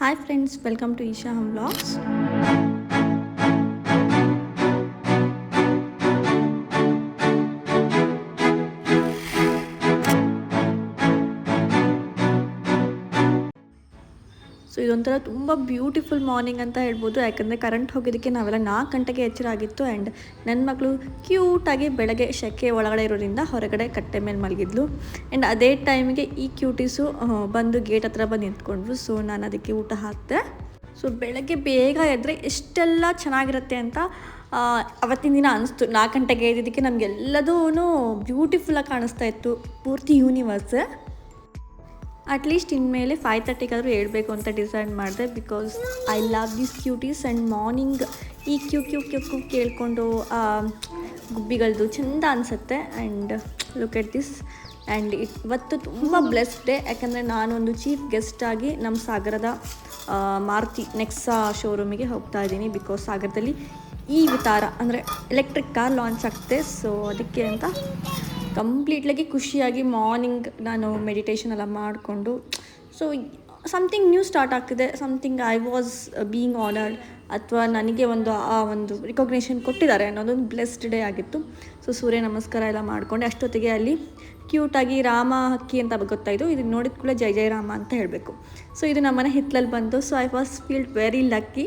Hi friends, welcome to Isha Hum Vlogs. So ಇದೊಂಥರ ತುಂಬ beautiful morning ಅಂತ ಹೇಳ್ಬೋದು. ಯಾಕಂದರೆ ಕರೆಂಟ್ ಹೋಗೋದಕ್ಕೆ ನಾವೆಲ್ಲ 4 ಗಂಟೆಗೆ ಎಚ್ಚರ ಆಗಿತ್ತು. ಆ್ಯಂಡ್ ನನ್ನ ಮಗಳು ಕ್ಯೂಟಾಗಿ ಬೆಳಗ್ಗೆ ಶೆಕೆ ಒಳಗಡೆ ಇರೋದ್ರಿಂದ ಹೊರಗಡೆ ಕಟ್ಟೆ ಮೇಲೆ ಮಲಗಿದ್ಲು. ಆ್ಯಂಡ್ ಅದೇ ಟೈಮಿಗೆ ಈ ಕ್ಯೂಟೀಸು ಬಂದು ಗೇಟ್ ಹತ್ರ ಬಂದು ನಿಂತ್ಕೊಂಡ್ರು. ಸೊ ನಾನು ಅದಕ್ಕೆ ಊಟ ಹಾಕಿದೆ. ಸೊ ಬೆಳಗ್ಗೆ ಬೇಗ ಎದ್ದರೆ ಎಷ್ಟೆಲ್ಲ ಚೆನ್ನಾಗಿರುತ್ತೆ ಅಂತ ಅವತ್ತಿನ ದಿನ ಅನಿಸ್ತು. 4 ಗಂಟೆಗೆ ಎದ್ದಿದ್ದಕ್ಕೆ ನಮಗೆಲ್ಲದೂ ಬ್ಯೂಟಿಫುಲ್ಲಾಗಿ ಕಾಣಿಸ್ತಾ ಇತ್ತು, ಪೂರ್ತಿ ಯೂನಿವರ್ಸ್. ಅಟ್ಲೀಸ್ಟ್ ಇನ್ಮೇಲೆ 5:30ಗಾದರೂ ಹೇಳ್ಬೇಕು ಅಂತ ಡಿಸೈಡ್ ಮಾಡಿದೆ. Because I love this cuties. And morning ಈ ಕ್ಯೂ ಕ್ಯೂ ಕ್ಯೂ ಕ್ಯೂ ಕೇಳಿಕೊಂಡು ಗುಬ್ಬಿಗಳದ್ದು ಚೆಂದ ಅನಿಸುತ್ತೆ. And look at this. And ಇವತ್ತು ತುಂಬ ಬ್ಲೆಸ್ಡ್ ಡೇ. ಯಾಕಂದರೆ ನಾನೊಂದು ಚೀಫ್ ಗೆಸ್ಟಾಗಿ ನಮ್ಮ ಸಾಗರದ ಮಾರುತಿ ನೆಕ್ಸಾ ಶೋರೂಮಿಗೆ ಹೋಗ್ತಾ ಇದ್ದೀನಿ. ಬಿಕಾಸ್ ಸಾಗರದಲ್ಲಿ ಈ ವಿತಾರ ಅಂದರೆ ಎಲೆಕ್ಟ್ರಿಕ್ ಕಾರ್ ಲಾಂಚ್ ಆಗ್ತದೆ. ಸೊ ಅದಕ್ಕೆ ಅಂತ ಕಂಪ್ಲೀಟ್ಲಾಗಿ ಖುಷಿಯಾಗಿ ಮಾರ್ನಿಂಗ್ ನಾನು ಮೆಡಿಟೇಷನ್ ಎಲ್ಲ ಮಾಡಿಕೊಂಡು, ಸೊ ಸಮಥಿಂಗ್ ನ್ಯೂ ಸ್ಟಾರ್ಟ್ ಆಗ್ತಿದೆ. Something I was being honoured, ಅಥವಾ ನನಗೆ ಒಂದು ರಿಕಾಗ್ನೇಷನ್ ಕೊಟ್ಟಿದ್ದಾರೆ ಅನ್ನೋದೊಂದು ಬ್ಲೆಸ್ಡ್ ಡೇ ಆಗಿತ್ತು. ಸೊ ಸೂರ್ಯ ನಮಸ್ಕಾರ ಎಲ್ಲ ಮಾಡಿಕೊಂಡೆ. ಅಷ್ಟೊತ್ತಿಗೆ ಅಲ್ಲಿ ಕ್ಯೂಟಾಗಿ ರಾಮ ಹಕ್ಕಿ ಅಂತ ಗೊತ್ತಾಯಿತು. ಇದನ್ನು ನೋಡಿದ ಕೂಡ ಜೈ ಜೈ ರಾಮ ಅಂತ ಹೇಳಬೇಕು. ಸೊ ಇದು ನಮ್ಮನೆ ಹಿತ್ತಲಲ್ಲಿ ಬಂತು. So I was feeled very lucky.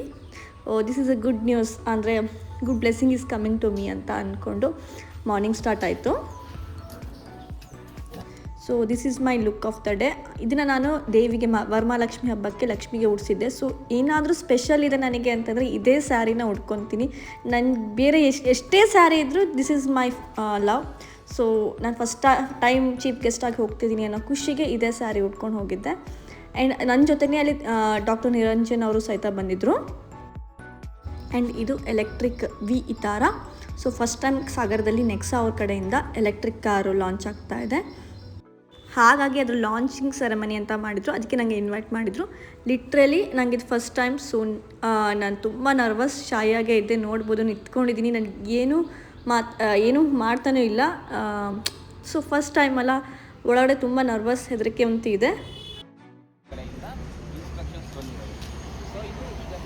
This is a good news, ಅಂದರೆ good blessing is coming to me ಅಂತ ಅಂದ್ಕೊಂಡು ಮಾರ್ನಿಂಗ್ ಸ್ಟಾರ್ಟ್ ಆಯಿತು. So this is my look of the day. ಇದನ್ನು ನಾನು ದೇವಿಗೆ ವರಮಹಾಲಕ್ಷ್ಮಿ ಹಬ್ಬಕ್ಕೆ ಲಕ್ಷ್ಮಿಗೆ ಉಡಿಸಿದ್ದೆ. ಸೊ ಏನಾದರೂ ಸ್ಪೆಷಲ್ ಇದೆ ನನಗೆ ಅಂತಂದರೆ ಇದೇ ಸ್ಯಾರಿನ ಉಟ್ಕೊತೀನಿ. ನನ್ನ ಬೇರೆ ಎಷ್ಟೇ ಸ್ಯಾರಿ ಇದ್ದರೂ this is my love. So ನಾನು ಫಸ್ಟ್ ಟೈಮ್ ಚೀಫ್ ಗೆಸ್ಟಾಗಿ ಹೋಗ್ತಿದ್ದೀನಿ ಅನ್ನೋ ಖುಷಿಗೆ ಇದೇ ಸ್ಯಾರಿ ಉಟ್ಕೊಂಡು ಹೋಗಿದ್ದೆ. ಆ್ಯಂಡ್ ನನ್ನ ಜೊತೆನೇ ಅಲ್ಲಿ ಡಾಕ್ಟರ್ ನಿರಂಜನ್ ಅವರು ಸಹಿತ ಬಂದಿದ್ದರು. ಆ್ಯಂಡ್ ಇದು ಎಲೆಕ್ಟ್ರಿಕ್ ವಿತಾರ. ಸೊ ಫಸ್ಟ್ ಟೈಮ್ ಸಾಗರದಲ್ಲಿ ನೆಕ್ಸಾ ಅವ್ರ ಕಡೆಯಿಂದ ಎಲೆಕ್ಟ್ರಿಕ್ ಕಾರು ಲಾಂಚ್ ಆಗ್ತಾ ಇದೆ. ಹಾಗಾಗಿ ಅದ್ರ ಲಾಂಚಿಂಗ್ ಸೆರೆಮನಿ ಅಂತ ಮಾಡಿದರು. ಅದಕ್ಕೆ ನನಗೆ ಇನ್ವೈಟ್ ಮಾಡಿದರು. ಲಿಟ್ರಲಿ ನನಗೆ ಇದು ಫಸ್ಟ್ ಟೈಮ್. ಸೊ ನಾನು ತುಂಬ ನರ್ವಸ್, ಶಾಯಾಗೇ ಇದ್ದೆ. ನೋಡ್ಬೋದು ನಿಂತ್ಕೊಂಡಿದ್ದೀನಿ, ನನಗೆ ಏನೂ ಮಾಡ್ತಾನೂ ಇಲ್ಲ. ಸೊ ಫಸ್ಟ್ ಟೈಮಲ್ಲ, ಒಳಗಡೆ ತುಂಬ ನರ್ವಸ್, ಹೆದರಿಕೆ ಅಂತೂ ಇದೆ.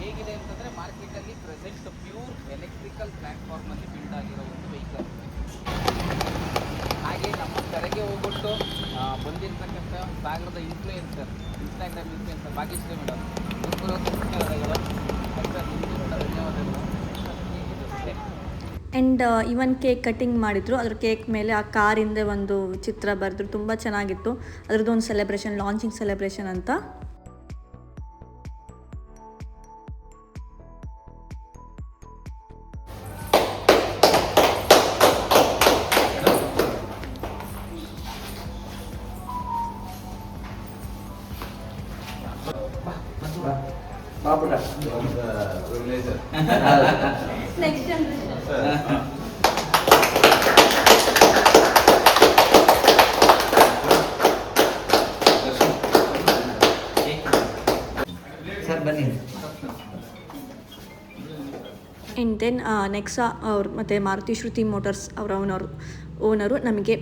ಹೇಗಿದೆ ಅಂತಂದರೆ ಮಾರ್ಕೆಟಲ್ಲಿ ಪ್ರೆಸೆಂಟ್ ಪ್ಯೂರ್ ಎಲೆಕ್ಟ್ರಿಕಲ್ ಪ್ಲ್ಯಾಟ್ಫಾರ್ಮಲ್ಲಿ ಬಿಲ್ಡ್ ಆಗಿರೋ ಒಂದು ವೆಹಿಕಲ್. ಹಾಗೆ ನಮ್ಮ ಕರೆಗೆ ಹೋಗ್ಬಿಟ್ಟು ಬಂದಿರ್ತಕ್ಕಂಥ ಸಾಗರದ influencer, Instagram influencer Bhagyashree madam, ಧನ್ಯವಾದಗಳು. ಆ್ಯಂಡ್ ಇವನ್ ಕೇಕ್ ಕಟ್ಟಿಂಗ್ ಮಾಡಿದರು. ಅದ್ರ ಕೇಕ್ ಮೇಲೆ ಆ ಕಾರಿಂದ ಒಂದು ಚಿತ್ರ ಬರೆದ್ರು. ತುಂಬ ಚೆನ್ನಾಗಿತ್ತು. ಅದ್ರದ್ದು ಒಂದು ಸೆಲೆಬ್ರೇಷನ್, ಲಾಂಚಿಂಗ್ ಸೆಲೆಬ್ರೇಷನ್ ಅಂತ. ನೆಕ್ಸ್ಟ್ ಜನರೇಷನ್ ಸರ್ ಬನ್ನಿ. ಆ್ಯಂಡ್ ದೆನ್ ನೆಕ್ಸಾ ಅವ್ರು ಮತ್ತು ಮಾರುತಿ ಶ್ರುತಿ ಮೋಟರ್ಸ್ ಅವರ ಓನರು ನಮಗೆ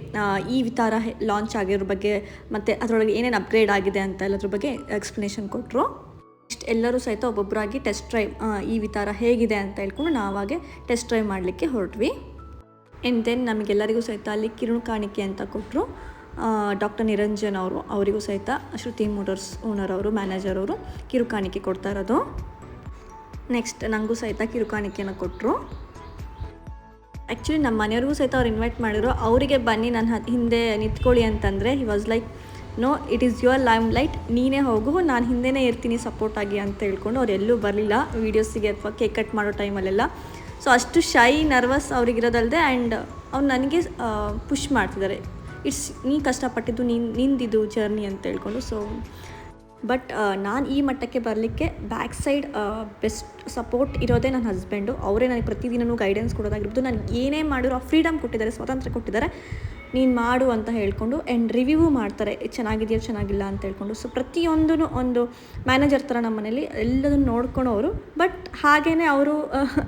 ಈ ವಿತಾರ ಲಾಂಚ್ ಆಗಿರೋ ಬಗ್ಗೆ ಮತ್ತು ಅದರೊಳಗೆ ಏನೇನು ಅಪ್ಗ್ರೇಡ್ ಆಗಿದೆ ಅಂತ ಎಲ್ಲದ್ರ ಬಗ್ಗೆ ಎಕ್ಸ್ಪ್ಲನೇಷನ್ ಕೊಟ್ಟರು. ನೆಕ್ಸ್ಟ್ ಎಲ್ಲರೂ ಸಹಿತ ಒಬ್ಬೊಬ್ಬರಾಗಿ ಟೆಸ್ಟ್ ಡ್ರೈವ್ ಈ ವಿತಾರ ಹೇಗಿದೆ ಅಂತ ಹೇಳ್ಕೊಂಡು ನಾವಾಗೆ ಟೆಸ್ಟ್ ಡ್ರೈವ್ ಮಾಡಲಿಕ್ಕೆ ಹೊರಟ್ವಿ. ಆ್ಯಂಡ್ ದೆನ್ ನಮಗೆಲ್ಲರಿಗೂ ಸಹಿತ ಅಲ್ಲಿ ಕಿರುಣು ಕಾಣಿಕೆ ಅಂತ ಕೊಟ್ಟರು. ಡಾಕ್ಟರ್ ನಿರಂಜನ್ ಅವರಿಗೂ ಸಹಿತ ಶ್ರುತಿ ಮೋಟರ್ಸ್ ಓನರ್ ಅವರು, ಮ್ಯಾನೇಜರ್ ಅವರು ಕಿರುಕಾಣಿಕೆ ಕೊಡ್ತಾ ಇರೋದು. ನೆಕ್ಸ್ಟ್ ನನಗೂ ಸಹಿತ ಕಿರುಕಾಣಿಕೆಯನ್ನು ಕೊಟ್ಟರು. ಆ್ಯಕ್ಚುಲಿ ನಮ್ಮ ಮನೆಯವ್ರಿಗೂ ಸಹಿತ ಅವ್ರು ಇನ್ವೈಟ್ ಮಾಡಿದ್ರು. ಅವರಿಗೆ ಬನ್ನಿ ನನ್ನ ಹಿಂದೆ ನಿಂತ್ಕೊಳ್ಳಿ ಅಂತಂದರೆ he was like, no, it is your limelight, ನೀನೇ ಹೋಗು, ನಾನು ಹಿಂದೆನೇ ಇರ್ತೀನಿ ಸಪೋರ್ಟಾಗಿ ಅಂತ ಹೇಳ್ಕೊಂಡು ಅವ್ರು ಎಲ್ಲೂ ಬರಲಿಲ್ಲ ವೀಡಿಯೋಸಿಗೆ ಅಥವಾ ಕೇಕ್ ಕಟ್ ಮಾಡೋ ಟೈಮಲ್ಲೆಲ್ಲ. ಸೊ ಅಷ್ಟು ಶೈ, ನರ್ವಸ್ ಅವ್ರಿಗಿರೋದಲ್ಲದೆ. ಆ್ಯಂಡ್ ಅವ್ರು ನನಗೆ ಪುಷ್ ಮಾಡ್ತಿದ್ದಾರೆ, ನೀ ಕಷ್ಟಪಟ್ಟಿದ್ದು ನಿಂದಿದ್ದು ಜರ್ನಿ ಅಂತ ಹೇಳ್ಕೊಂಡು. ಸೊ ಬಟ್ ನಾನು ಈ ಮಟ್ಟಕ್ಕೆ ಬರಲಿಕ್ಕೆ ಬ್ಯಾಕ್ ಸೈಡ್ ಬೆಸ್ಟ್ ಸಪೋರ್ಟ್ ಇರೋದೇ ನನ್ನ ಹಸ್ಬೆಂಡು. ಅವರೇ ನನಗೆ ಪ್ರತಿದಿನವೂ ಗೈಡೆನ್ಸ್ ಕೊಡೋದಾಗಿರ್ಬೋದು. ನಾನು ಏನೇ ಮಾಡಿರೋ ಆ ಫ್ರೀಡಮ್ ಕೊಟ್ಟಿದ್ದಾರೆ, ಸ್ವಾತಂತ್ರ್ಯ ಕೊಟ್ಟಿದ್ದಾರೆ, ನೀನು ಮಾಡು ಅಂತ ಹೇಳ್ಕೊಂಡು. ಆ್ಯಂಡ್ ರಿವ್ಯೂ ಮಾಡ್ತಾರೆ, ಚೆನ್ನಾಗಿದೆಯೋ ಚೆನ್ನಾಗಿಲ್ಲ ಅಂತ ಹೇಳ್ಕೊಂಡು. ಸೊ ಪ್ರತಿಯೊಂದೂ ಒಂದು ಮ್ಯಾನೇಜರ್ ಥರ ನಮ್ಮ ಮನೇಲಿ ಎಲ್ಲದನ್ನು ನೋಡ್ಕೊಳೋರು. ಬಟ್ ಹಾಗೇ ಅವರು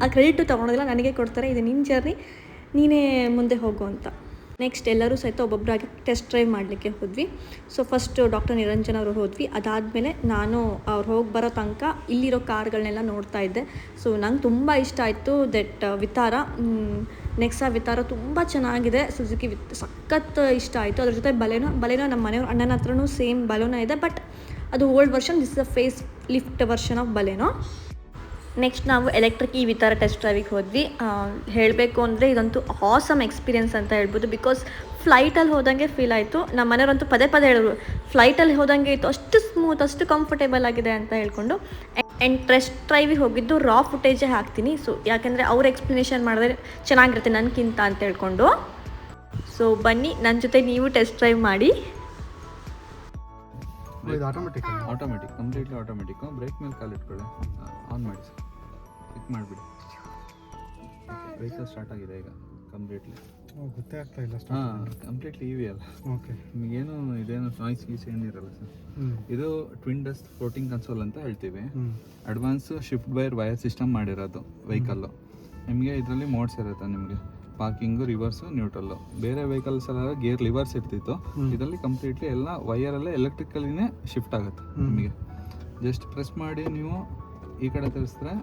ಆ ಕ್ರೆಡಿಟು ತೊಗೊಳೋದಿಲ್ಲ, ನನಗೆ ಕೊಡ್ತಾರೆ, ಇದು ನಿನ್ನ ಜರ್ನಿ, ನೀನೇ ಮುಂದೆ ಹೋಗು ಅಂತ. ನೆಕ್ಸ್ಟ್ ಎಲ್ಲರೂ ಸಹಿತ ಒಬ್ಬೊಬ್ಬರಾಗಿ ಟೆಸ್ಟ್ ಡ್ರೈವ್ ಮಾಡಲಿಕ್ಕೆ ಹೋದ್ವಿ. ಸೊ ಫಸ್ಟ್ ಡಾಕ್ಟರ್ ನಿರಂಜನ್ ಅವರು ಹೋದ್ವಿ. ಅದಾದಮೇಲೆ ನಾನು ಅವ್ರು ಹೋಗಿ ಬರೋ ತನಕ ಇಲ್ಲಿರೋ ಕಾರ್ಗಳನ್ನೆಲ್ಲ ನೋಡ್ತಾ ಇದ್ದೆ. ಸೊ ನಂಗೆ ತುಂಬ ಇಷ್ಟ ಆಯಿತು ದಟ್ ವಿತಾರ. ನೆಕ್ಸಾ ವಿತಾರ ತುಂಬ ಚೆನ್ನಾಗಿದೆ. ಸುಜುಕಿ ಸಖತ್ ಇಷ್ಟ ಆಯಿತು. ಅದ್ರ ಜೊತೆ ಬಲೆನೋ ನಮ್ಮ ಮನೆಯವ್ರ ಅಣ್ಣನ ಹತ್ರನೂ ಸೇಮ್ ಬಲೆನೋ ಇದೆ, ಬಟ್ ಅದು old version. This is a facelift version of Baleno. Next ನಾವು ಎಲೆಕ್ಟ್ರಿಕ್ ಈ ವಿತಾರ ಟೆಸ್ಟ್ ಡ್ರೈವಿಗೆ ಹೋದ್ವಿ. ಹೇಳಬೇಕು ಅಂದರೆ ಇದಂತೂ ಆಸಮ್ ಎಕ್ಸ್ಪೀರಿಯನ್ಸ್ ಅಂತ ಹೇಳ್ಬೋದು. ಬಿಕಾಸ್ ಫ್ಲೈಟಲ್ಲಿ ಹೋದಂಗೆ ಫೀಲ್ ಆಯಿತು. ನಮ್ಮ ಮನೆಯವರಂತೂ ಪದೇ ಹೇಳಿದ್ರು, ಫ್ಲೈಟಲ್ಲಿ ಹೋದಂಗೆ ಇತ್ತು, ಅಷ್ಟು ಸ್ಮೂತ್, ಅಷ್ಟು ಕಂಫರ್ಟೇಬಲ್ ಆಗಿದೆ ಅಂತ ಹೇಳ್ಕೊಂಡು. ಆ್ಯಂಡ್ ಟೆಸ್ಟ್ ಡ್ರೈವಿಗೆ ಹೋಗಿದ್ದು ರಾ ಫುಟೇಜೇ ಹಾಕ್ತೀನಿ. ಸೊ ಯಾಕೆಂದರೆ ಅವ್ರ ಎಕ್ಸ್ಪ್ಲನೇಷನ್ ಮಾಡಿದ್ರೆ ಚೆನ್ನಾಗಿರುತ್ತೆ ನನಗಿಂತ ಅಂತ ಹೇಳ್ಕೊಂಡು. ಸೊ ಬನ್ನಿ ನನ್ನ ಜೊತೆ ನೀವು ಟೆಸ್ಟ್ ಡ್ರೈವ್ ಮಾಡಿ. Automatic completely automatic. ಬ್ರೇಕ್ ಮೇಲೆ ಕಾಲಿಟ್ಕೊಳ್ಳಿ, ಆನ್ ಮಾಡಿ, ಕ್ಲಿಕ್ ಮಾಡಿಬಿಡಿ. ವೆಹಿಕಲ್ ಸ್ಟಾರ್ಟ್ ಆಗಿದೆ ಈಗ ಕಂಪ್ಲೀಟ್ಲಿ. ಗೊತ್ತೇ ಆಗ್ತಾ ಇಲ್ಲ. ಹಾಂ, ಕಂಪ್ಲೀಟ್ಲಿ ಇವಿ ಅಲ್ಲ. ಓಕೆ, ನಿಮಗೇನು ಇದೇನು ನಾಯ್ಸ್ ಗೀಸ್ ಏನಿರಲ್ಲ ಸರ್. ಇದು ಟ್ವಿನ್ ಡಸ್ಟ್ ಫ್ಲೋಟಿಂಗ್ ಕನ್ಸೋಲ್ ಅಂತ ಹೇಳ್ತೀವಿ. ಅಡ್ವಾನ್ಸ್ ಶಿಫ್ಟ್ ವೈರ್ ಸಿಸ್ಟಮ್ ಮಾಡಿರೋದು ವೆಹಿಕಲ್ಲು. ನಿಮಗೆ ಇದರಲ್ಲಿ ಮೋಡ್ಸ್ ಇರುತ್ತೆ. ನಿಮಗೆ ಪಾರ್ಕಿಂಗು, ರಿವರ್ಸು, ನ್ಯೂಟ್ರಲ್ಲು. ಬೇರೆ ವೆಹಿಕಲ್ಸ್ ಎಲ್ಲ ಗೇರ್ ಲಿವರ್ಸ್ ಇರ್ತಿತ್ತು. ಇದರಲ್ಲಿ ಕಂಪ್ಲೀಟ್ಲಿ ಎಲ್ಲ ವೈಯರಲ್ಲೇ ಎಲೆಕ್ಟ್ರಿಕಲಿನೇ ಶಿಫ್ಟ್ ಆಗುತ್ತೆ. ನಿಮಗೆ ಜಸ್ಟ್ ಪ್ರೆಸ್ ಮಾಡಿ ನೀವು ಈ ಕಡೆ ತಿರ್ಸಿದ್ರೆ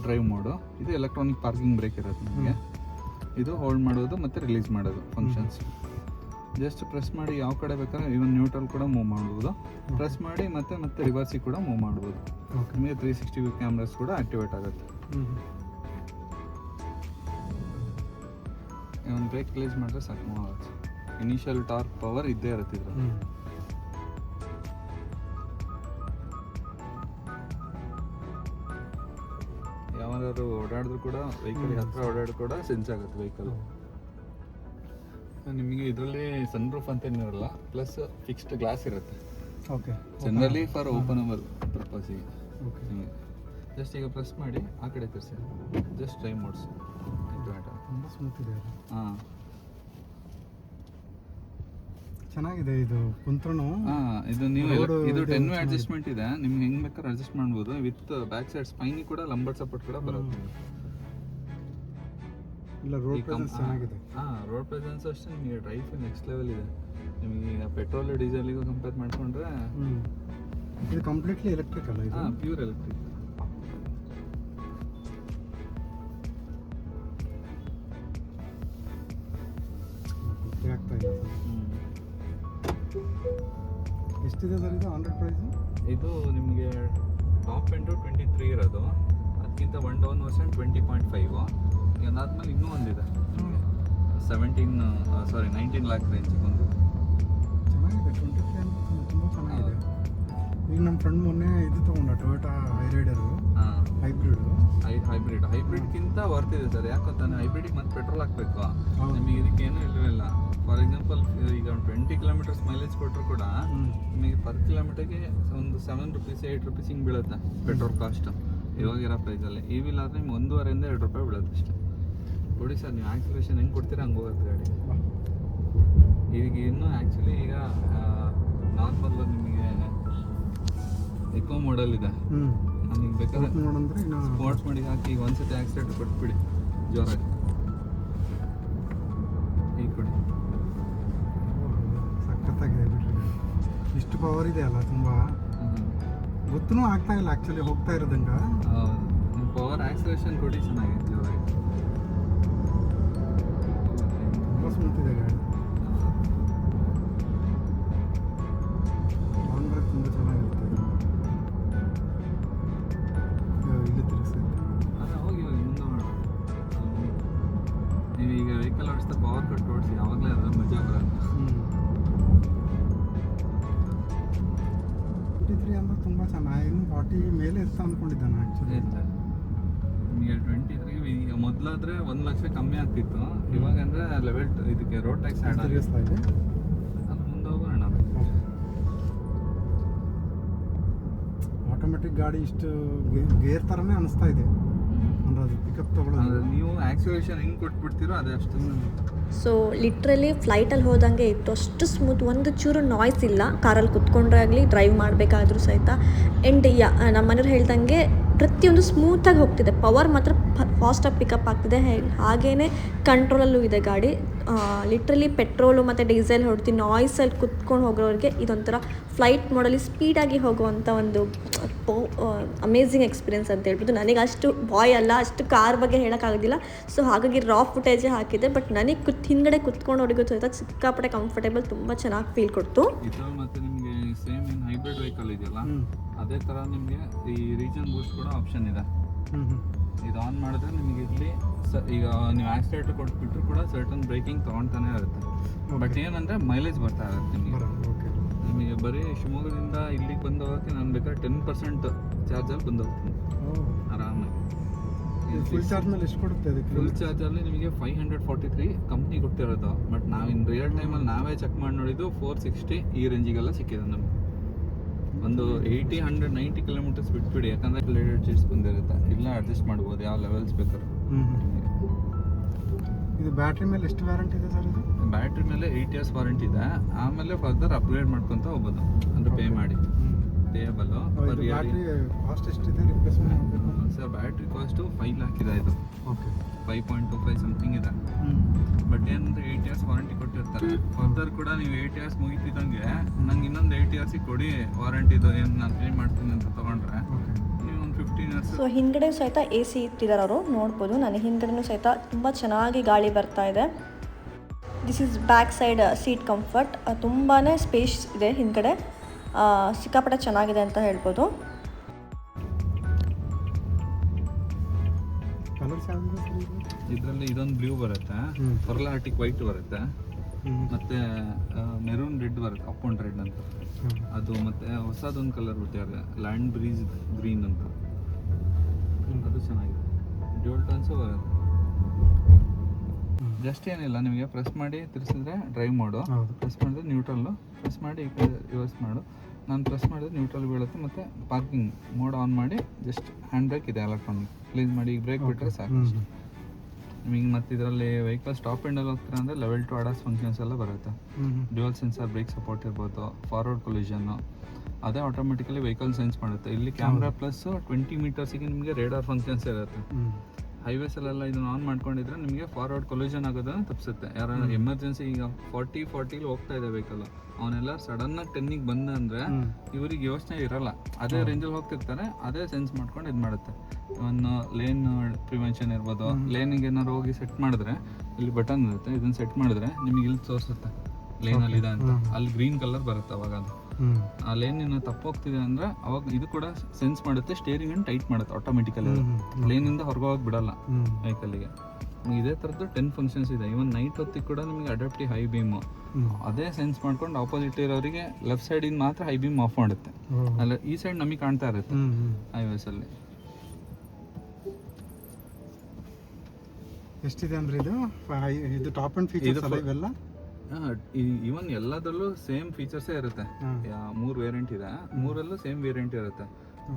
ಡ್ರೈವ್ ಮೋಡು. ಇದು ಎಲೆಕ್ಟ್ರಾನಿಕ್ ಪಾರ್ಕಿಂಗ್ ಬ್ರೇಕ್ ಇರುತ್ತೆ ನಿಮಗೆ. ಇದು ಹೋಲ್ಡ್ ಮಾಡೋದು ಮತ್ತು ರಿಲೀಸ್ ಮಾಡೋದು ಫಂಕ್ಷನ್ಸ್. ಜಸ್ಟ್ ಪ್ರೆಸ್ ಮಾಡಿ ಯಾವ ಕಡೆ ಬೇಕಾದ್ರೆ ಇವನ್ ನ್ಯೂಟ್ರಲ್ ಕೂಡ ಮೂವ್ ಮಾಡ್ಬೋದು. ಪ್ರೆಸ್ ಮಾಡಿ ಮತ್ತೆ ರಿವರ್ಸಿಗೆ ಕೂಡ ಮೂವ್ ಮಾಡ್ಬೋದು. ನಿಮಗೆ 360 ವ್ಯೂ ಕ್ಯಾಮ್ರಾಸ್ ಕೂಡ ಆಕ್ಟಿವೇಟ್ ಆಗುತ್ತೆ. ಒಂದು ಬ್ರೇಕ್ ರಿಲೀಸ್ ಮಾಡಿದ್ರೆ ಸಾಕು ಮೂವ್ ಆಗುತ್ತೆ. ಇನಿಷಿಯಲ್ ಟಾರ್ಕ್ ಪವರ್ ಇದ್ದೇ ಇರುತ್ತೆ ಇದ್ರಲ್ಲಿ. ಯಾವಾಗಾದ್ರು ಓಡಾಡಿದ್ರು ಕೂಡ ವೆಹಿಕಲ್ ಹತ್ರ ಓಡಾಡಿದ್ರು ಕೂಡ ಸೆನ್ಸ್ ಆಗುತ್ತೆ ವೆಹಿಕಲ್. ನಿಮಗೆ ಇದರಲ್ಲಿ ಸನ್ ರೂಫ್ ಅಂತ ಏನಿರಲ್ಲ, ಪ್ಲಸ್ ಫಿಕ್ಸ್ಡ್ ಗ್ಲಾಸ್ ಇರುತ್ತೆ. ಓಕೆ, ಜನರಲಿ ಫಾರ್ ಓಪನಬಲ್ ಪರ್ಪಸಿಗೆ. ನಿಮಗೆ ಜಸ್ಟ್ ಈಗ ಪ್ರೆಸ್ ಮಾಡಿ ಆ ಕಡೆ ತರಿಸಿ, ಜಸ್ಟ್ ಡ್ರೈವ್ ಮೋಡ್ಸ್. ತುಂಬ ಸ್ಮೂತ್ ಇದೆ. ಹಾಂ, ಚೆನ್ನಾಗಿದೆ ಇದು ಕುಂತ್ರೂ. ಇದು ನೀವು ಇದು 10 ಅಡ್ಜಸ್ಟ್ಮೆಂಟ್ ಇದೆ. ನಿಮ್ಗೆ ಹೆಂಗ್ ಬೇಕಾದ್ರೆ ಅಡ್ಜಸ್ಟ್ ಮಾಡ್ಬೋದು. ವಿತ್ ಬ್ಯಾಕ್ ಸೈಡ್ ಸ್ಪೈನ್ ಕೂಡ ಲಂಬರ್ ಸಪೋರ್ಟ್ ಕೂಡ ಬರುತ್ತೆ. ಇಲ್ಲ, ರೋಡ್ ಪ್ರೆಸೆನ್ಸ್ ಚೆನ್ನಾಗಿದೆ. ರೋಡ್ ಪ್ರೆಸೆನ್ಸ್ ಅಷ್ಟೇ ನಿಮಗೆ ಡ್ರೈವ್ ನೆಕ್ಸ್ಟ್ ಲೆವೆಲ್ ಇದೆ. ನಿಮಗೆ ಈಗ ಪೆಟ್ರೋಲ್ ಡೀಸೆಲ್ಗೂ ಕಂಪೇರ್ ಮಾಡ್ಕೊಂಡ್ರೆ ಇದು ಕಂಪ್ಲೀಟ್ಲಿ ಎಲೆಕ್ಟ್ರಿಕ್ ಅಲ್ಲ? ಇದು ಪ್ಯೂರ್ ಎಲೆಕ್ಟ್ರಿಕ್. ಆಗ್ತಾ ಇಲ್ಲ. ಎಷ್ಟಿದೆ ಸರ್ ಇದು ಆನ್ ರೋಡ್ ಪ್ರೈಸ್? ಇದು ನಿಮಗೆ ಟಾಪ್ ಎಂಡು 23 ಇರೋದು. ಅದಕ್ಕಿಂತ 1% 20.5. ಅದಾದ್ಮೇಲೆ ಇನ್ನೂ ಒಂದಿದೆ 19 ಲ್ಯಾಕ್ ರೇಂಜಿಗೆ ಒಂದು. ಚೆನ್ನಾಗಿದೆ. 23 ಅಂತ ತುಂಬ ಚೆನ್ನಾಗಿದೆ. ಈಗ ನಮ್ಮ ಫ್ರೆಂಡ್ ಮೊನ್ನೆ ಇದು ತೊಗೊಂಡ ಟೊಯೋಟಾ ಹೈರೈಡರು ಹೈಬ್ರಿಡ್ಗಿಂತ ವರ್ತ್ ಇದೆ ಸರ್. ಯಾಕಂತಾನೆ ಹೈಬ್ರಿಡ್ಗೆ ಮತ್ತೆ ಪೆಟ್ರೋಲ್ ಹಾಕಬೇಕು. ನಿಮಗೆ ಇದಕ್ಕೇನು ಇರಲಿಲ್ಲ. ಫಾರ್ ಎಕ್ಸಾಂಪಲ್ ಈಗ 20 ಕಿಲೋಮೀಟರ್ಸ್ ಮೈಲೇಜ್ ಕೊಟ್ಟರು ಕೂಡ ನಿಮಗೆ ಪರ್ ಕಿಲೋಮೀಟರ್ಗೆ ಒಂದು 7 ರೂಪೀಸ್ 8 ರೂಪೀಸ್ ಹಿಂಗೆ ಬೀಳುತ್ತೆ ಪೆಟ್ರೋಲ್ ಕಾಸ್ಟ್ ಇವಾಗಿರೋ ಪ್ರೈಸಲ್ಲಿ. ಈ ವಿಲ್ ಆದರೆ ನಿಮ್ಗೆ 1.5 2 ರೂಪಾಯಿ ಬೀಳುತ್ತೆ ಅಷ್ಟೇ. ನೋಡಿ ಸರ್, ನೀವು ಆಕ್ಸಿಲೇಷನ್ ಹೆಂಗೆ ಕೊಡ್ತೀರಾ ಹಂಗೆ ಹೋಗುತ್ತೆ ಗಾಡಿ. ಈಗ ಇನ್ನೂ ಆ್ಯಕ್ಚುಲಿ ಈಗ ನಾರ್ಮಲ್ ನಿಮಗೆ ಎಕೋ ಮಾಡೆಲ್ ಇದೆ. ನಿಮ್ಗೆ ಬೇಕಾದ್ರೆ ಸ್ಪೋರ್ಟ್ಸ್ ಮಾಡಿ ಹಾಕಿ ಈಗ ಒಂದ್ಸತಿ ಆಕ್ಸಿಡೆಂಟ್ ಕೊಟ್ಬಿಡಿ ಜೋರಾಗಿ. ಈಗ ಕೊಡಿ, ಸಖತ್ತಾಗಿದೆ ಬಿಡ್ರಿ. ಇಷ್ಟು ಪವರ್ ಇದೆ ಅಲ್ಲ, ತುಂಬ ಗೊತ್ತೂ ಆಗ್ತಾ ಇಲ್ಲ ಆ್ಯಕ್ಚುಲಿ ಹೋಗ್ತಾ ಇರೋದಂಗ. ಹೌದು, ನೀವು ಪವರ್ ಆಕ್ಸಿಲೇಷನ್ ಕೊಡಿ, ಚೆನ್ನಾಗಿದೆ ಜೋರಾಗಿ. ತುಂಬ ಸ್ಮೂತ್ ಇದೆ ಗಾಡಿ. ಅಂದರೆ ತುಂಬ ಚೆನ್ನಾಗಿರುತ್ತೆ. ಇಲ್ಲಿ ತಿರುಗಿಸುತ್ತೆ. ಹೋಗಿ ಮುಂದೆ ಮಾಡೋಣ. ನೀವು ಈಗ ವೆಹಿಕಲ್ ಓಡಿಸ್ತಾ ಪವರ್ ಕಟ್ ಓಡಿಸಿ, ಯಾವಾಗಲೇ ಅದ್ರ ಮಜಾ ಬರೋದು. 23 ಅಂದರೆ ತುಂಬ ಚೆನ್ನಾಗಿ. ಇನ್ನು 40 ಮೇಲೆ ಇರ್ತಾ ಅಂದ್ಕೊಂಡಿದ್ದಾನೆ ಆ್ಯಕ್ಚುಲಿ. ನಿಮಗೆ 23 ಈಗ ಮೊದಲಾದ್ರೆ 1 ಲಕ್ಷ ಕಮ್ಮಿ ಆಗ್ತಿತ್ತು. ಇವಾಗ ಅಂದರೆ ಲೆವೆಲ್ ಇದಕ್ಕೆ ರೋಡ್ ಟ್ಯಾಕ್ಸ್ ಆ್ಯಡ್ ತಿರುಗಿಸ್ತಾ ಇದೆ. ಅದು ಮುಂದೆ ಹೋಗೋಣ. ಆಟೋಮೆಟಿಕ್ ಗಾಡಿ ಇಷ್ಟು ಗೇರ್ ಥರನೇ ಅನಿಸ್ತಾ ಇದೆ. ಅಂದರೆ ಅದು ಪಿಕಪ್ ತೊಗೊಳ್ಳೋದು. ನೀವು ಆಕ್ಸಿಲೇಷನ್ ಹೆಂಗೆ ಕೊಟ್ಬಿಡ್ತೀರೋ ಅದೇ ಅಷ್ಟು. ಸೊ ಲಿಟ್ರಲಿ ಫ್ಲೈಟಲ್ಲಿ ಹೋದಂಗೆ ಇತ್ತು, ಅಷ್ಟು ಸ್ಮೂತ್. ಒಂದು ಚೂರು ನಾಯ್ಸ್ ಇಲ್ಲ ಕಾರಲ್ಲಿ ಕುತ್ಕೊಂಡ್ರೆ ಆಗಲಿ, ಡ್ರೈವ್ ಮಾಡಬೇಕಾದ್ರೂ ಸಹಿತ. ಆ್ಯಂಡ್ ನಮ್ಮ ಮನೆಯವ್ರು ಹೇಳ್ದಂಗೆ ಪ್ರತಿಯೊಂದು ಸ್ಮೂತಾಗಿ ಹೋಗ್ತಿದೆ. ಪವರ್ ಮಾತ್ರ ಫಾಸ್ಟಾಗಿ ಪಿಕಪ್ ಆಗ್ತಿದೆ. ಹಾಗೇ ಕಂಟ್ರೋಲಲ್ಲೂ ಇದೆ ಗಾಡಿ. ಲಿಟ್ರಲಿ ಪೆಟ್ರೋಲು ಮತ್ತು ಡೀಸೆಲ್ ಹೊಡ್ತಿ ನಾಯ್ಸಲ್ಲಿ ಕುತ್ಕೊಂಡು ಹೋಗೋರಿಗೆ ಇದೊಂಥರ ಫ್ಲೈಟ್ ಮೋಡಲ್ಲಿ ಸ್ಪೀಡಾಗಿ ಹೋಗುವಂಥ ಒಂದು ಅಮೇಝಿಂಗ್ ಎಕ್ಸ್ಪೀರಿಯೆನ್ಸ್ ಅಂತ ಹೇಳ್ಬೋದು. ನನಗೆ ಅಷ್ಟು ಬಾಯ್ ಅಲ್ಲ, ಅಷ್ಟು ಕಾರ್ ಬಗ್ಗೆ ಹೇಳೋಕ್ಕಾಗೋದಿಲ್ಲ. ಸೊ ಹಾಗಾಗಿ ರಾ ಫುಟೇಜೇ ಹಾಕಿದೆ. ಬಟ್ ನನಗೆ ಹಿಂದ್ಗಡೆ ಕುತ್ಕೊಂಡವ್ರಿಗೂ ಸಹಿತ ಸಿಕ್ಕಾಪಟ್ಟೆ ಕಂಫರ್ಟೇಬಲ್, ತುಂಬ ಚೆನ್ನಾಗಿ ಫೀಲ್ ಕೊಡ್ತು. ಇದ್ರಲ್ಲಿ ಮತ್ತೆ ನಿಮಗೆ ಸೇಮ್ ಏನು ಹೈಬ್ರಿಡ್ ವೆಹಿಕಲ್ ಇದೆಯಲ್ಲ ಅದೇ ಥರ ನಿಮಗೆ ಈ ರೀಜನ್ ಬೂಸ್ಟ್ ಕೂಡ ಆಪ್ಷನ್ ಇದೆ. ಇದು ಆನ್ ಮಾಡಿದ್ರೆ ನಿಮಗೆ ಇಲ್ಲಿ ಈಗ ನೀವು ಆಕ್ಸಿಲೇಟರ್ ಕೊಟ್ಬಿಟ್ರು ಕೂಡ ಸರ್ಟನ್ ಬ್ರೇಕಿಂಗ್ ತೊಗೊಳ್ತಾನೆ ಇರುತ್ತೆ. ಬಟ್ ಏನಂದರೆ ಮೈಲೇಜ್ ಬರ್ತಾ ಇರುತ್ತೆ ನಿಮಗೆ ಬರೀ ಶಿವಮೊಗ್ಗದಿಂದ ಇಲ್ಲಿಗೆ ಬಂದು ಹೋಗೋಕ್ಕೆ ನಾನು ಬೇಕಾದ್ರೆ 10% ಚಾರ್ಜಲ್ಲಿ ಬಂದು ಹೋಗ್ತೀನಿ ಆರಾಮಾಗಿ. ಫುಲ್ ಚಾರ್ಜ್ ಮೇಲೆ ಎಷ್ಟು ಕೊಡುತ್ತೆ ಅದಕ್ಕೆ? ಫುಲ್ ಚಾರ್ಜಲ್ಲಿ ನಿಮಗೆ 543 ಕಂಪ್ನಿ ಕೊಟ್ಟಿರೋದು. ಬಟ್ ನಾವು ಇನ್ ರಿಯಲ್ ಟೈಮಲ್ಲಿ ನಾವೇ ಚೆಕ್ ಮಾಡಿ ನೋಡಿದ್ದು 460 ಈ ರೇಂಜಿಗೆಲ್ಲ ಸಿಕ್ಕಿದೆ ನಮಗೆ. ಒಂದು 80-190 ಕಿಲೋಮೀಟರ್ಸ್ ಬಿಟ್ಬಿಡಿ, ಯಾಕಂದರೆ ರಿಲೇಟೆಡ್ ಚೀಟ್ಸ್ ಬಂದಿರುತ್ತೆ. ಇಲ್ಲ ಅಡ್ಜಸ್ಟ್ ಮಾಡ್ಬೋದು ಯಾವ ಲೆವೆಲ್ಸ್ ಬೇಕಾದ್ರೆ. ಇದು ಬ್ಯಾಟ್ರಿ ಮೇಲೆ ಎಷ್ಟು ವ್ಯಾರಂಟಿ ಇದೆ ಸರ್? ಇದು ಬ್ಯಾಟ್ರಿ ಮೇಲೆ 8 years ವಾರಂಟಿ ಇದೆ. ಆಮೇಲೆ ಫರ್ದರ್ ಅಪ್ಗ್ರೇಡ್ ಮಾಡ್ಕೊತ ಹೋಗ್ಬೋದು, ಅಂದರೆ ಪೇ ಮಾಡಿ. ಪೇಯಬಲ್. ಬ್ಯಾಟ್ರಿ ಕಾಸ್ಟ್ ಎಷ್ಟಿದೆ ರಿಪ್ಲೇಸ್ಮೆಂಟ್ ಮಾಡಬೇಕು ಸರ್? ಬ್ಯಾಟ್ರಿ ಕಾಸ್ಟು 5 lakh ಇದೆ. ಇದು ಓಕೆ 5.25 ಸಮಥಿಂಗ್ ಇದೆ. ಬಟ್ ಏನಂದ್ರೆ 8 years ವಾರಂಟಿ ಕೊಟ್ಟಿರ್ತಾರೆ. ಫರ್ದರ್ ಕೂಡ ನೀವು 8 years ಮುಗಿತಿದ್ದಂಗೆ ನಂಗೆ ಇನ್ನೊಂದು 8 years ಕೊಡಿ ವಾರಂಟಿದು, ಏನು ನಾನು ಪೇ ಮಾಡ್ತೀನಿ ಅಂತ ತೊಗೊಂಡ್ರೆ ನೀವು ಒಂದು 15 years. ಸೊ ಹಿಂದ್ಗಡೆ ಸಹಿತ AC ಇಟ್ಟಿದ್ದಾರೆ ಅವರು, ನೋಡ್ಬೋದು. ನನಗೆ ಹಿಂದ್ಗಡೆನೂ ಸಹಿತ ತುಂಬ ಚೆನ್ನಾಗಿ ಗಾಳಿ ಬರ್ತಾ ಇದೆ. This is back side seat comfort, ತುಂಬಾ ಸ್ಪೇಸ್ ಇದೆ ಹಿಂದ್ಗಡೆ, ಸಿಕ್ಕಾಪಟ್ಟೆ ಚೆನ್ನಾಗಿದೆ ಅಂತ ಹೇಳ್ಬೋದು. ಇದರಲ್ಲಿ ಇದೊಂದು ಬ್ಲೂ ಬರುತ್ತೆ, ಪರ್ಲ್ ಆರ್ಟಿಕ್ ವೈಟ್ ಬರುತ್ತೆ, ಮತ್ತೆ ಮೆರೂನ್ ರೆಡ್ ಬರುತ್ತೆ, ಅಪ್ ಅಂಡ್ ರೆಡ್ ಅಂತ ಅದು. ಮತ್ತೆ ಹೊಸದೊಂದು ಕಲರ್ ಬಿಟ್ಟಿದ್ದಾರೆ, ಲ್ಯಾಂಡ್ ಬ್ರೀಸ್ ಗ್ರೀನ್ ಅಂತ, ಅದು ಚೆನ್ನಾಗಿದೆ. ಡ್ಯೂಯಲ್ ಟೋನ್ಸು ಬರುತ್ತೆ. ಜಸ್ಟ್ ಏನಿಲ್ಲ, ನಿಮಗೆ ಪ್ರೆಸ್ ಮಾಡಿ ತಿರ್ಸಿದ್ರೆ ಡ್ರೈವ್ ಮಾಡು, ಪ್ರೆಸ್ ಮಾಡಿದ್ರೆ ನ್ಯೂಟ್ರಲ್ಲು, ಪ್ರೆಸ್ ಮಾಡಿ ಈ ಕಡೆ ರಿವರ್ಸ್ ಮಾಡು. ನಾನು ಪ್ರೆಸ್ ಮಾಡಿದ್ರೆ ನ್ಯೂಟ್ರಲ್ ಬೀಳುತ್ತೆ. ಮತ್ತು ಪಾರ್ಕಿಂಗ್ ಮೋಡ್ ಆನ್ ಮಾಡಿ ಜಸ್ಟ್ ಹ್ಯಾಂಡ್ ಬ್ರೇಕ್ ಇದೆ ಎಲೆಕ್ಟ್ರಾನಿಕ್, ಪ್ಲೀಸ್ ಮಾಡಿ ಈಗ ಬ್ರೇಕ್ ಬಿಟ್ಟರೆ ಸಾಕು. ನಿಮಗೆ ಮತ್ತು ಇದರಲ್ಲಿ ವೆಹಿಕಲ್ ಸ್ಟಾಪ್ ಎಂಡಲ್ಲಿ ಹೋಗ್ತೀರಾ ಅಂದರೆ ಲೆವೆಲ್ 2 ADAS ಫಂಕ್ಷನ್ಸ್ ಎಲ್ಲ ಬರುತ್ತೆ. ಡ್ಯುಯಲ್ ಸೆನ್ಸರ್ ಬ್ರೇಕ್ ಸಪೋರ್ಟ್ ಇರ್ಬೋದು, ಫಾರ್ವರ್ಡ್ ಕೊಲಿಷನ್ನು ಅದೇ ಆಟೋಮೆಟಿಕಲಿ ವೆಹಿಕಲ್ ಸೆನ್ಸ್ ಮಾಡುತ್ತೆ. ಇಲ್ಲಿ ಕ್ಯಾಮ್ರಾ ಪ್ಲಸ್ 20 ಮೀಟರ್ಸಿಗೆ ನಿಮಗೆ ರೇಡಾರ್ ಫಂಕ್ಷನ್ಸ್ ಇರುತ್ತೆ. ಹೈವೇಸಲ್ಲೆಲ್ಲ ಇದನ್ನು ಆನ್ ಮಾಡ್ಕೊಂಡಿದ್ರೆ ನಿಮಗೆ ಫಾರ್ವರ್ಡ್ ಕೊಲಿಷನ್ ಆಗೋದನ್ನು ತಪ್ಪಿಸುತ್ತೆ. ಯಾರು ಎಮರ್ಜೆನ್ಸಿ ಈಗ 40 ಹೋಗ್ತಾ ಇದೆ ವೆಹಿಕಲ್, ಅವನೆಲ್ಲ ಸಡನ್ನಾಗಿ 10ಗೆ ಬಂದ ಅಂದರೆ ಇವರಿಗೆ ಯೋಚನೆ ಇರಲ್ಲ, ಅದೇ ರೇಂಜಲ್ಲಿ ಹೋಗ್ತಿರ್ತಾರೆ, ಅದೇ ಸೆನ್ಸ್ ಮಾಡ್ಕೊಂಡು ಇದು ಮಾಡುತ್ತೆ. ಒಂದು ಲೇನ್ ಪ್ರಿವೆನ್ಷನ್ ಇರ್ಬೋದು, ಲೇನಿಗೆ ಏನಾದ್ರು ಹೋಗಿ ಸೆಟ್ ಮಾಡಿದ್ರೆ ಇಲ್ಲಿ ಬಟನ್ ಇರುತ್ತೆ, ಇದನ್ನು ಸೆಟ್ ಮಾಡಿದ್ರೆ ನಿಮಗೆ ಇಲ್ಲಿ ತೋರಿಸುತ್ತೆ ಲೇನಲ್ಲಿ ಇದೆ ಅಂತ, ಅಲ್ಲಿ ಗ್ರೀನ್ ಕಲರ್ ಬರುತ್ತೆ. ಅವಾಗ ಅದು ಆ ಲೇನ್ ಇನ್ನು ತಪ್ಪೋಗ್ತಿದೆ ಅಂದರೆ ಅವಾಗ ಇದು ಕೂಡ ಸೆನ್ಸ್ ಮಾಡುತ್ತೆ, ಸ್ಟೇರಿಂಗ್ ಅನ್ನು ಟೈಟ್ ಮಾಡುತ್ತೆ ಆಟೋಮೆಟಿಕಲಿ. ಲೇನಿಂದ ಹೊರಗೆ ಹೋಗಿ ಬಿಡಲ್ಲ ವೆಹಿಕಲ್ಗೆ. ಇದೇ ಥರದ್ದು 10 ಫಂಕ್ಷನ್ಸ್ ಇದೆ. ಇವನ್ ನೈಟ್ ಹೊತ್ತಿಗೆ ಕೂಡ ನಿಮಗೆ ಅಡಾಪ್ಟಿವ್ ಹೈ ಬೀಮು ಅದೇ ಸೆನ್ಸ್ ಮಾಡ್ಕೊಂಡು ಆಪೋಸಿಟ್ ಇರೋರಿಗೆ ಲೆಫ್ಟ್ ಸೈಡಿಂದ ಮಾತ್ರ ಹೈ ಬೀಮ್ ಆಫ್ ಮಾಡುತ್ತೆ, ಅಲ್ಲ ಈ ಸೈಡ್ ನಮಗೆ ಕಾಣ್ತಾ ಇರುತ್ತೆ ಹೈವೇಸಲ್ಲಿ. ಎಷ್ಟಿದೆ ಅಂದ್ರೆ ಇದು ಟಾಪ್ ಅಂಡ್ ಫೀಚರ್ಸ್ ಅಲ್ಲ ಇವೆಲ್ಲ? ಇವನ್ ಎಲ್ಲದರಲ್ಲೂ ಸೇಮ್ ಫೀಚರ್ಸೇ ಇರುತ್ತೆ. 3 ವೇರಿಯಂಟ್ ಇದೆ, 3ರಲ್ಲೂ ಸೇಮ್ ವೇರಿಯಂಟ್ ಇರುತ್ತೆ,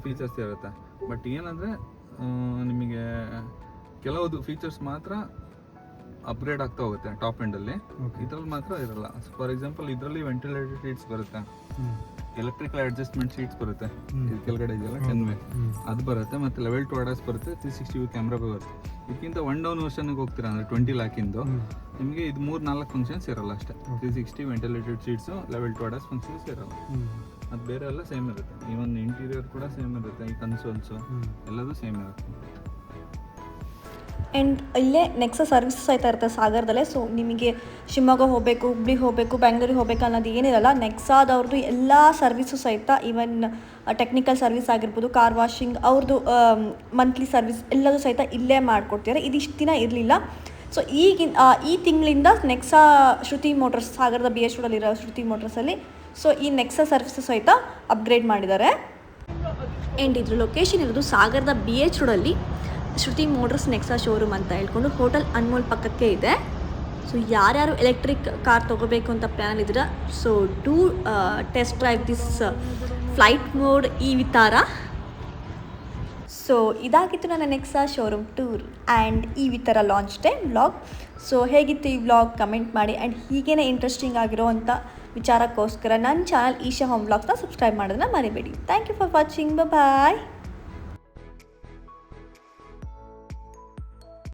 ಫೀಚರ್ಸ್ ಇರುತ್ತೆ. ಬಟ್ ಏನಂದರೆ ನಿಮಗೆ ಕೆಲವೊಂದು ಫೀಚರ್ಸ್ ಮಾತ್ರ ಅಪ್ಗ್ರೇಡ್ ಆಗ್ತಾ ಹೋಗುತ್ತೆ ಟಾಪ್ ಎಂಡಲ್ಲಿ, ಇದ್ರಲ್ಲಿ ಮಾತ್ರ ಇರಲ್ಲ. ಫಾರ್ ಎಕ್ಸಾಂಪಲ್ ಇದರಲ್ಲಿ ವೆಂಟಿಲೇಟೆಡ್ ಸೀಟ್ಸ್ ಬರುತ್ತೆ, ಎಲೆಕ್ಟ್ರಿಕಲ್ ಅಡ್ಜಸ್ಟ್ಮೆಂಟ್ ಸೀಟ್ಸ್ ಬರುತ್ತೆ, ಕೆಳಗಡೆ ಇದೆಯಲ್ಲ 10 ವೇ ಅದು ಬರುತ್ತೆ, ಮತ್ತು ಲೆವೆಲ್ 2 ADAS ಬರುತ್ತೆ, 360 ವ್ಯೂ ಕ್ಯಾಮ್ರಾ ಬರುತ್ತೆ. ಇದಕ್ಕಿಂತ 1 ಡೌನ್ ವರ್ಷನ್ಗೆ ಹೋಗ್ತೀರಾ ಅಂದರೆ 20 lakhಂದು ನಿಮಗೆ ಇದು 3-4 ಫಂಕ್ಷನ್ಸ್ ಇರಲ್ಲ ಅಷ್ಟೇ. 360 ventilated seats, level 2 ADAS functions ಇರಲ್ಲ. ಅದು ಬೇರೆ ಎಲ್ಲ ಸೇಮ್ ಇರುತ್ತೆ. ಈವನ್ ಇಂಟೀರಿಯರ್ ಕೂಡ ಸೇಮ್ ಇರುತ್ತೆ, ಈ ಕನ್ಸೋಲ್ಸು ಎಲ್ಲದೂ ಸೇಮ್ ಇರುತ್ತೆ. ಆ್ಯಂಡ್ ಇಲ್ಲೇ ನೆಕ್ಸಾ ಸರ್ವಿಸಸ್ ಆಯ್ತಾ ಇರುತ್ತೆ ಸಾಗರದಲ್ಲೇ. ಸೊ ನಿಮಗೆ ಶಿವಮೊಗ್ಗ ಹೋಗಬೇಕು, ಹುಬ್ಳಿ ಹೋಗಬೇಕು, ಬೆಂಗಳೂರಿಗೆ ಹೋಗಬೇಕು ಅನ್ನೋದು ಏನಿರಲ್ಲ, ನೆಕ್ಸಾದವ್ರದ್ದು ಎಲ್ಲ ಸರ್ವಿಸು ಸಹಿತ, ಈವನ್ ಟೆಕ್ನಿಕಲ್ ಸರ್ವಿಸ್ ಆಗಿರ್ಬೋದು, ಕಾರ್ ವಾಷಿಂಗ್ ಅವ್ರದ್ದು ಮಂತ್ಲಿ ಸರ್ವಿಸ್ ಎಲ್ಲದೂ ಸಹಿತ ಇಲ್ಲೇ ಮಾಡಿಕೊಡ್ತಿದ್ದಾರೆ. ಇದಿಷ್ಟು ದಿನ ಇರಲಿಲ್ಲ. ಸೊ ಈ ತಿಂಗಳಿಂದ ನೆಕ್ಸಾ ಶ್ರುತಿ ಮೋಟರ್ಸ್, ಸಾಗರದ BH ರೋಡಲ್ಲಿರೋ ಶ್ರುತಿ ಮೋಟರ್ಸಲ್ಲಿ ಸೊ ಈ ನೆಕ್ಸಾ ಸರ್ವಿಸಸ್ ಸಹಿತ ಅಪ್ಗ್ರೇಡ್ ಮಾಡಿದ್ದಾರೆ. ಆ್ಯಂಡ್ ಇದ್ರ ಲೊಕೇಶನ್ ಇರೋದು ಸಾಗರದ BH ರೋಡಲ್ಲಿ ಶ್ರುತಿ ಮೋಟರ್ಸ್ ನೆಕ್ಸಾ ಶೋರೂಮ್ ಅಂತ ಹೇಳ್ಕೊಂಡು ಹೋಟೆಲ್ ಅನ್ಮೋಲ್ ಪಕ್ಕಕ್ಕೆ ಇದೆ. ಸೊ ಯಾರ್ಯಾರು ಎಲೆಕ್ಟ್ರಿಕ್ ಕಾರ್ ತೊಗೋಬೇಕು ಅಂತ ಪ್ಲ್ಯಾನ್ ಇದ್ದೀರಾ, so do test drive this flight mode ಈ ವಿತಾರ. ಸೊ ಇದಾಗಿತ್ತು ನನ್ನ Nexa showroom tour and e Vitara launch day vlog. So ಹೇಗಿತ್ತು ಈ ವ್ಲಾಗ್ ಕಮೆಂಟ್ ಮಾಡಿ. ಆ್ಯಂಡ್ ಹೀಗೇ ಇಂಟ್ರೆಸ್ಟಿಂಗ್ ಆಗಿರೋ ಅಂಥ ವಿಚಾರಕ್ಕೋಸ್ಕರ ನನ್ನ ಚಾನಲ್ ಈಶಾ ಹೋಮ್ ವ್ಲಾಗ್ಸ್ನ ಸಬ್ಸ್ಕ್ರೈಬ್ ಮಾಡೋದನ್ನ ಮರಿಬೇಡಿ. Thank you for watching. Bye.